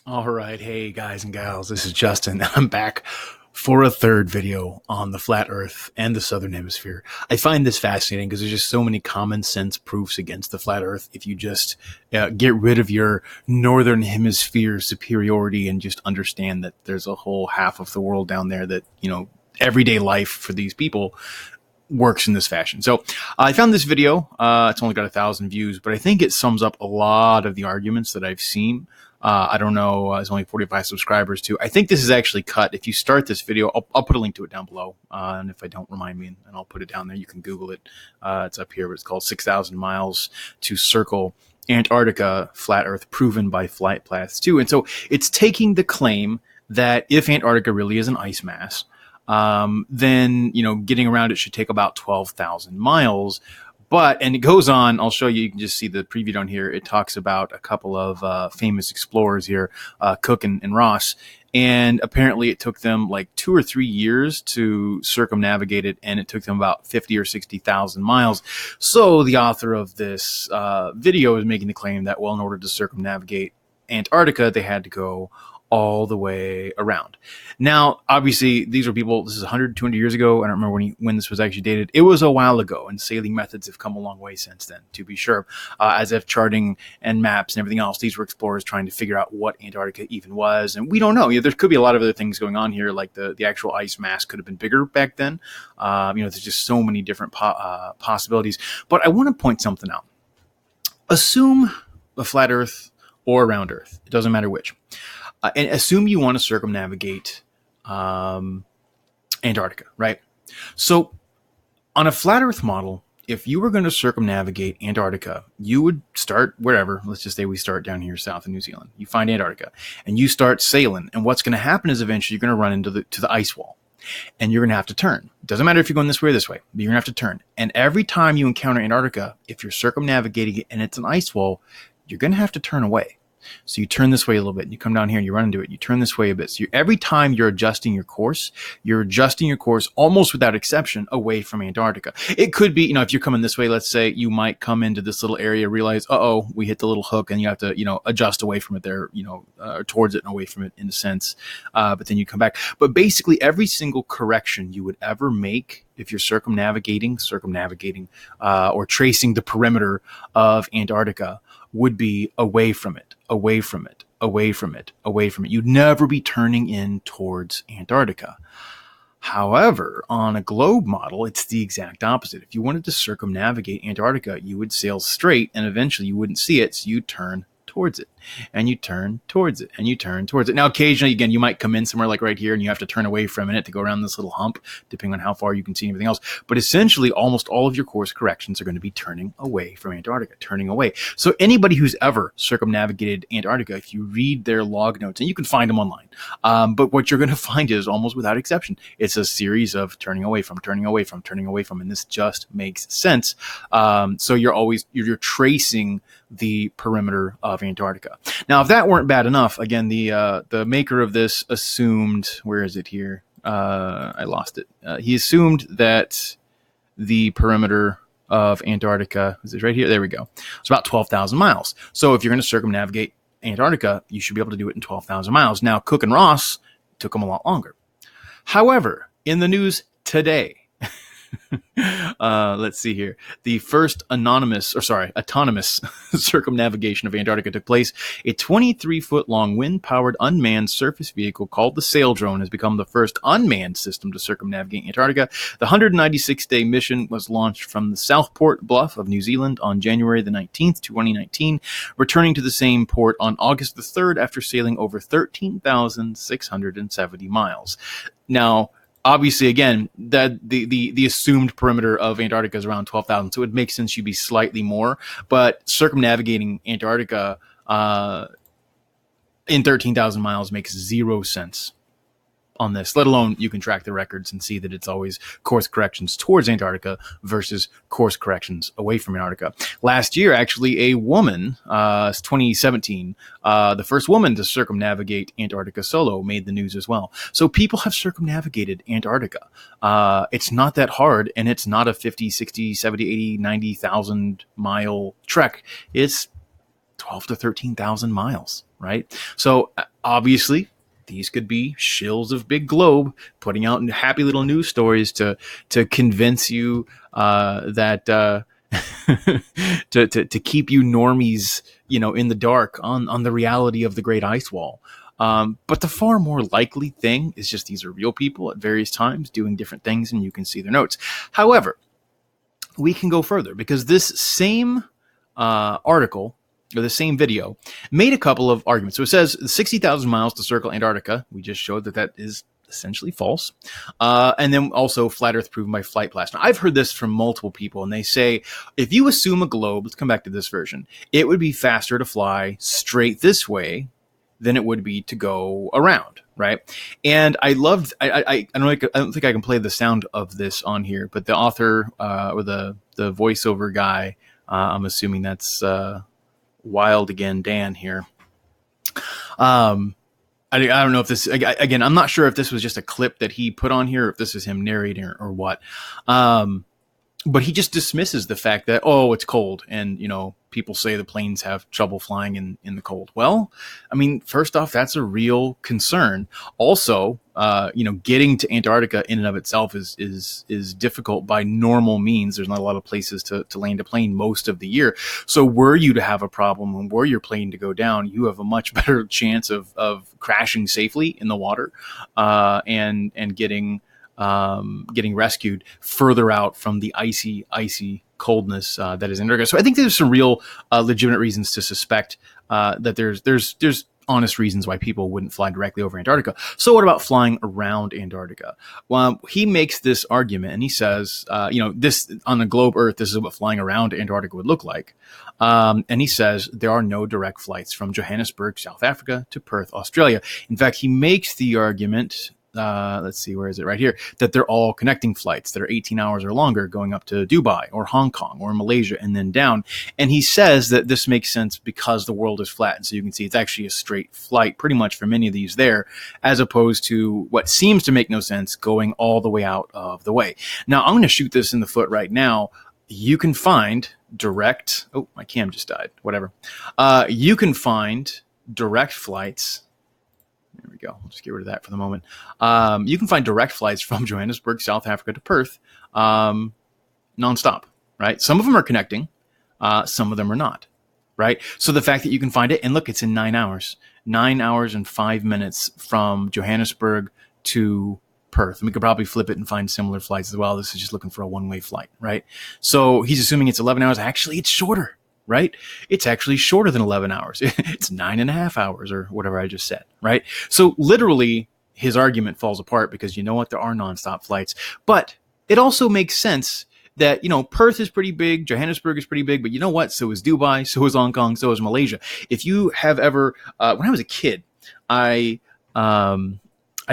All right. Hey, guys and gals, this is Justin. I'm back for a third video on the flat earth and the southern hemisphere. I find this fascinating because there's just so many common sense proofs against the flat earth. If you just get rid of your northern hemisphere superiority and just understand that there's a whole half of the world down there that, everyday life for these people works in this fashion. So I found this video. It's only got 1,000 views, but I think it sums up a lot of the arguments that I've seen. I don't know. There's only 45 subscribers too. I think this is actually cut. If you start this video, I'll put a link to it down below. And if I don't, remind me, and I'll put it down there. You can Google it. It's up here, but it's called 6,000 Miles to Circle Antarctica Flat Earth Proven by Flight Paths 2. And so it's taking the claim that if Antarctica really is an ice mass, then, getting around it should take about 12,000 miles. And it goes on, I'll show you, you can just see the preview down here. It talks about a couple of famous explorers here, Cook and Ross. And apparently it took them like 2 or 3 years to circumnavigate it, and it took them about 50 or 60,000 miles. So the author of this video is making the claim that, well, in order to circumnavigate Antarctica, they had to go all the way around. Now, obviously, these were people, this is 100, 200 years ago. I don't remember when this was actually dated. It was a while ago, and sailing methods have come a long way since then, to be sure. As if charting and maps and everything else, these were explorers trying to figure out what Antarctica even was. And we don't know. There could be a lot of other things going on here, like the actual ice mass could have been bigger back then. There's just so many different possibilities. But I want to point something out. Assume a flat Earth or a round Earth. It doesn't matter which. And assume you want to circumnavigate Antarctica, right? So on a flat Earth model, if you were going to circumnavigate Antarctica, you would start wherever. Let's just say we start down here south of New Zealand. You find Antarctica and you start sailing. And what's going to happen is eventually you're going to run into the ice wall. And you're going to have to turn. It doesn't matter if you're going this way or this way, but you're going to have to turn. And every time you encounter Antarctica, if you're circumnavigating it and it's an ice wall, you're going to have to turn away. So you turn this way a little bit, and you come down here and you run into it. You turn this way a bit. So every time you're adjusting your course almost without exception away from Antarctica. It could be, if you're coming this way, let's say you might come into this little area, realize, we hit the little hook, and you have to, adjust away from it there, towards it and away from it in a sense. But then you come back. But basically every single correction you would ever make if you're circumnavigating, or tracing the perimeter of Antarctica would be away from it, away from it, away from it, away from it. You'd never be turning in towards Antarctica. However, on a globe model, it's the exact opposite. If you wanted to circumnavigate Antarctica, you would sail straight and eventually you wouldn't see it, so you turn towards it, and you turn towards it, and you turn towards it. Now, occasionally, again, you might come in somewhere like right here, and you have to turn away for a minute to go around this little hump, depending on how far you can see everything else. But essentially, almost all of your course corrections are going to be turning away from Antarctica, turning away. So anybody who's ever circumnavigated Antarctica, if you read their log notes, and you can find them online, but what you're going to find is almost without exception, it's a series of turning away from, turning away from, turning away from, and this just makes sense. So you're tracing the perimeter of Antarctica. Now, if that weren't bad enough, again, the maker of this assumed, where is it here? I lost it. He assumed that the perimeter of Antarctica, is it right here? There we go. It's about 12,000 miles. So if you're going to circumnavigate Antarctica, you should be able to do it in 12,000 miles. Now, Cook and Ross took them a lot longer. However, in the news today, let's see here. The first autonomous circumnavigation of Antarctica took place. A 23-foot-long wind-powered unmanned surface vehicle called the Saildrone has become the first unmanned system to circumnavigate Antarctica. The 196-day mission was launched from the Southport Bluff of New Zealand on January the 19th, 2019, returning to the same port on August the 3rd after sailing over 13,670 miles. Now, obviously, again, that the assumed perimeter of Antarctica is around 12,000, so it makes sense you'd be slightly more. But circumnavigating Antarctica in 13,000 miles makes zero sense on this, let alone you can track the records and see that it's always course corrections towards Antarctica versus course corrections away from Antarctica. Last year, actually, a woman, 2017, the first woman to circumnavigate Antarctica solo made the news as well. So people have circumnavigated Antarctica. It's not that hard, and it's not a 50, 60, 70, 80, 90,000 mile trek. It's 12 to 13,000 miles. right? So obviously, these could be shills of Big Globe putting out happy little news stories to convince you that to keep you normies, in the dark on the reality of the Great Ice Wall. But the far more likely thing is just these are real people at various times doing different things, and you can see their notes. However, we can go further because this same article or the same video made a couple of arguments. So it says 60,000 miles to circle Antarctica. We just showed that is essentially false. And then also flat Earth proven by flight blast. Now, I've heard this from multiple people, and they say, if you assume a globe, let's come back to this version, it would be faster to fly straight this way than it would be to go around, right? And I loved, I don't think I can play the sound of this on here, but the author or the voiceover guy, I'm assuming that's Wild Again Dan here. I don't know if this, again, I'm not sure if this was just a clip that he put on here, or if this is him narrating or what. But he just dismisses the fact that, it's cold. And, people say the planes have trouble flying in the cold. Well, I mean, first off, that's a real concern. Also, getting to Antarctica in and of itself is difficult by normal means. There's not a lot of places to land a plane most of the year. So were you to have a problem and were your plane to go down, you have a much better chance of crashing safely in the water and getting rescued further out from the icy coldness that is Antarctica. So I think there's some real legitimate reasons to suspect that there's honest reasons why people wouldn't fly directly over Antarctica. So what about flying around Antarctica? Well, he makes this argument, and he says, this on the globe Earth, this is what flying around Antarctica would look like. And he says there are no direct flights from Johannesburg, South Africa, to Perth, Australia. In fact, he makes the argument, let's see, where is it? Right here, that they're all connecting flights that are 18 hours or longer going up to Dubai or Hong Kong or Malaysia and then down. And he says that this makes sense because the world is flat. And so you can see it's actually a straight flight pretty much for many of these there, as opposed to what seems to make no sense going all the way out of the way. Now, I'm going to shoot this in the foot right now. You can find direct, my cam just died, whatever. You can find direct flights. There we go. We'll just get rid of that for the moment. You can find direct flights from Johannesburg, South Africa to Perth nonstop, right? Some of them are connecting. Some of them are not, right? So the fact that you can find it, and look, it's in 9 hours. 9 hours and 5 minutes from Johannesburg to Perth. And we could probably flip it and find similar flights as well. This is just looking for a one-way flight, right? So he's assuming it's 11 hours. Actually, it's shorter. Right? It's actually shorter than 11 hours. It's 9.5 hours or whatever I just said, right? So literally his argument falls apart because you know what? There are nonstop flights, but it also makes sense that, Perth is pretty big. Johannesburg is pretty big, but you know what? So is Dubai, so is Hong Kong, so is Malaysia. If you have ever, when I was a kid, I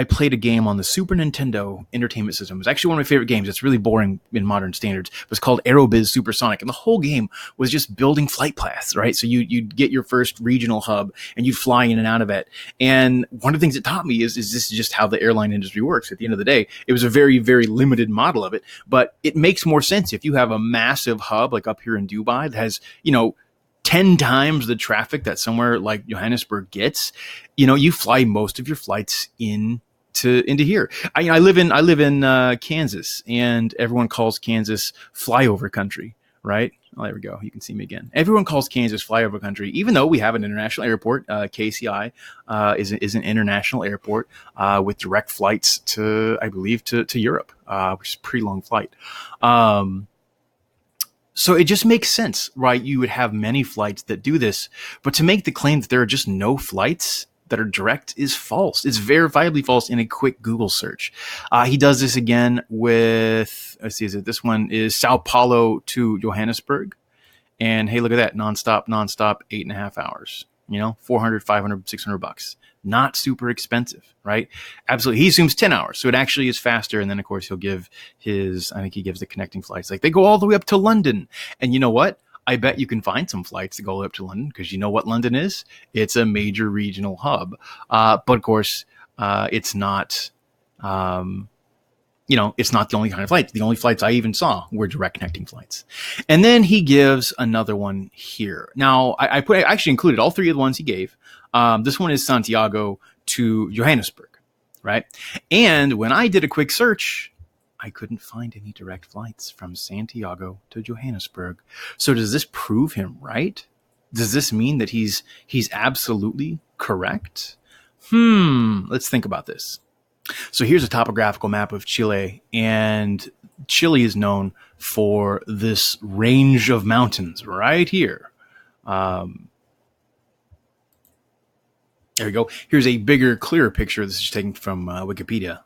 played a game on the Super Nintendo Entertainment System. It was actually one of my favorite games. It's really boring in modern standards. It was called Aerobiz Supersonic. And the whole game was just building flight paths, right? So you'd get your first regional hub and you'd fly in and out of it. And one of the things it taught me is this is just how the airline industry works. At the end of the day, it was a very, very limited model of it. But it makes more sense if you have a massive hub like up here in Dubai that has, 10 times the traffic that somewhere like Johannesburg gets. You fly most of your flights into here. I live in Kansas, and everyone calls Kansas flyover country, right? Oh, there we go. You can see me again. Everyone calls Kansas flyover country, even though we have an international airport. KCI is an international airport with direct flights to, I believe, to Europe, which is a pretty long flight. So it just makes sense, right? You would have many flights that do this, but to make the claim that there are just no flights that are direct is false. It's verifiably false in a quick Google search. He does this again with, let's see, this one is Sao Paulo to Johannesburg. And hey, look at that. Nonstop, 8.5 hours, 400, 500, $600. Not super expensive, right? Absolutely. He assumes 10 hours. So it actually is faster. And then of course he'll give I think he gives the connecting flights. Like they go all the way up to London. And you know what? I bet you can find some flights to go up to London because you know what London is? It's a major regional hub. But of course, it's not, it's not the only kind of flight. The only flights I even saw were direct connecting flights. And then he gives another one here. Now, I actually included all three of the ones he gave. This one is Santiago to Johannesburg, right? And when I did a quick search, I couldn't find any direct flights from Santiago to Johannesburg. So does this prove him right? Does this mean that he's absolutely correct? Let's think about this. So here's a topographical map of Chile, and Chile is known for this range of mountains right here. There we go. Here's a bigger, clearer picture. This is taken from Wikipedia.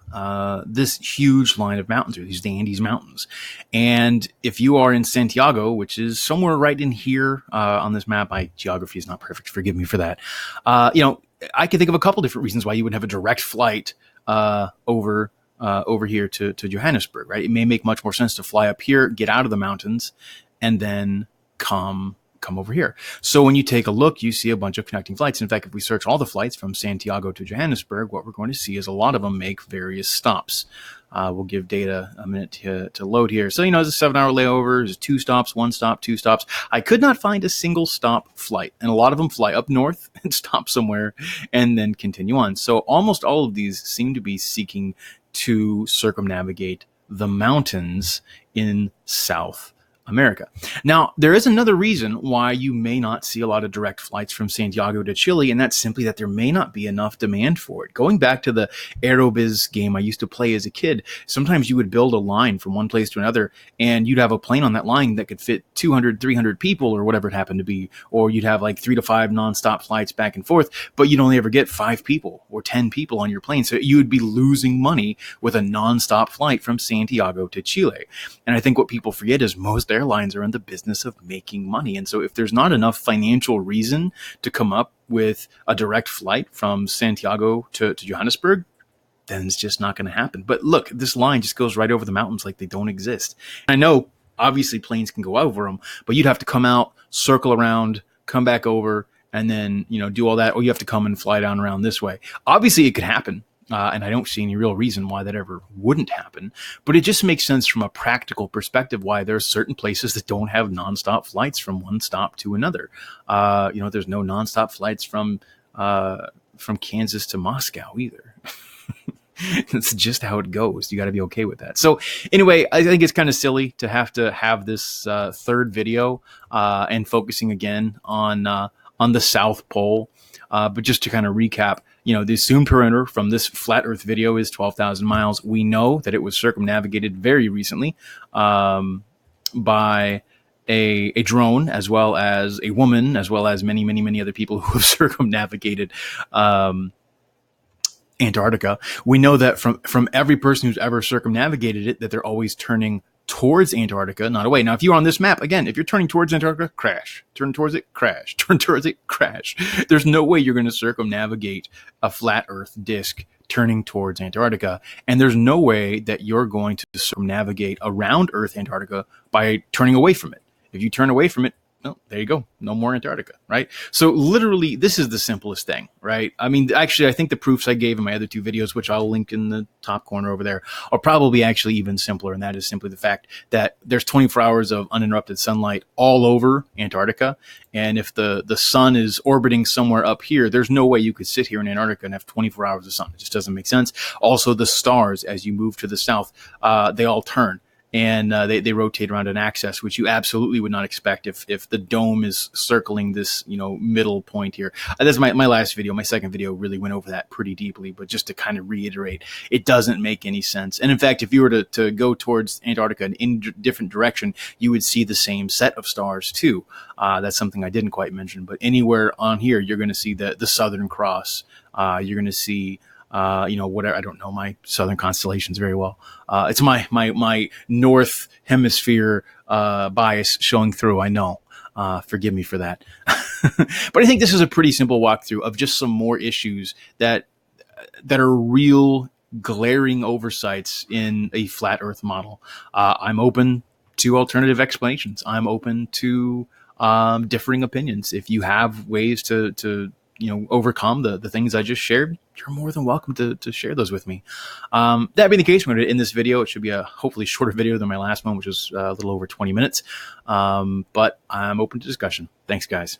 This huge line of mountains are these Andes Mountains. And if you are in Santiago, which is somewhere right in here on this map, my geography is not perfect. Forgive me for that. I can think of a couple different reasons why you would have a direct flight over here to Johannesburg, right? It may make much more sense to fly up here, get out of the mountains, and then come over here. So when you take a look, you see a bunch of connecting flights. In fact, if we search all the flights from Santiago to Johannesburg, what we're going to see is a lot of them make various stops. We'll give data a minute to load here. So, it's a 7-hour layover, there's 2 stops, 1 stop, 2 stops. I could not find a single stop flight, and a lot of them fly up north and stop somewhere and then continue on. So almost all of these seem to be seeking to circumnavigate the mountains in South America. Now, there is another reason why you may not see a lot of direct flights from Santiago to Chile, and that's simply that there may not be enough demand for it. Going back to the Aerobiz game I used to play as a kid, sometimes you would build a line from one place to another, and you'd have a plane on that line that could fit 200, 300 people or whatever it happened to be, or you'd have like 3 to 5 nonstop flights back and forth, but you'd only ever get 5 people or 10 people on your plane, so you would be losing money with a nonstop flight from Santiago to Chile. And I think what people forget is most airlines are in the business of making money. And so if there's not enough financial reason to come up with a direct flight from Santiago to Johannesburg, then it's just not going to happen. But look, this line just goes right over the mountains like they don't exist. I know obviously planes can go over them, but you'd have to come out, circle around, come back over, and then, do all that. Or you have to come and fly down around this way. Obviously it could happen. And I don't see any real reason why that ever wouldn't happen. But it just makes sense from a practical perspective why there are certain places that don't have nonstop flights from one stop to another. There's no nonstop flights from Kansas to Moscow either. That's just how it goes. You got to be okay with that. So anyway, I think it's kind of silly to have this third video and focusing again on the South Pole. But just to kind of recap, the assumed perimeter from this flat Earth video is 12,000 miles. We know that it was circumnavigated very recently by a drone, as well as a woman, as well as many, many, many other people who have circumnavigated Antarctica. We know that from every person who's ever circumnavigated it, that they're always turning towards Antarctica, not away. Now, if you're on this map, again, if you're turning towards Antarctica, crash. Turn towards it, crash. Turn towards it, crash. There's no way you're going to circumnavigate a flat Earth disk turning towards Antarctica. And there's no way that you're going to circumnavigate around Earth Antarctica by turning away from it. If you turn away from it, well, there you go. No more Antarctica, right? So literally, this is the simplest thing, right? I mean, actually, I think the proofs I gave in my other 2 videos, which I'll link in the top corner over there, are probably actually even simpler. And that is simply the fact that there's 24 hours of uninterrupted sunlight all over Antarctica. And if the sun is orbiting somewhere up here, there's no way you could sit here in Antarctica and have 24 hours of sun. It just doesn't make sense. Also, the stars, as you move to the south, they all turn. And they rotate around an axis, which you absolutely would not expect if the dome is circling this, middle point here. That's my last video. My second video really went over that pretty deeply, but just to kind of reiterate, it doesn't make any sense. And in fact, if you were to go towards Antarctica in a different direction, you would see the same set of stars too. That's something I didn't quite mention, but anywhere on here, you're going to see the Southern Cross. You're going to see whatever. I don't know my southern constellations very well. It's my North Hemisphere bias showing through. I know. Forgive me for that. But I think this is a pretty simple walkthrough of just some more issues that are real glaring oversights in a flat Earth model. I'm open to alternative explanations. I'm open to differing opinions. If you have ways to overcome the things I just shared, you're more than welcome to share those with me. That being the case, we're going to end this video. It should be a hopefully shorter video than my last one, which was a little over 20 minutes. But I'm open to discussion. Thanks, guys.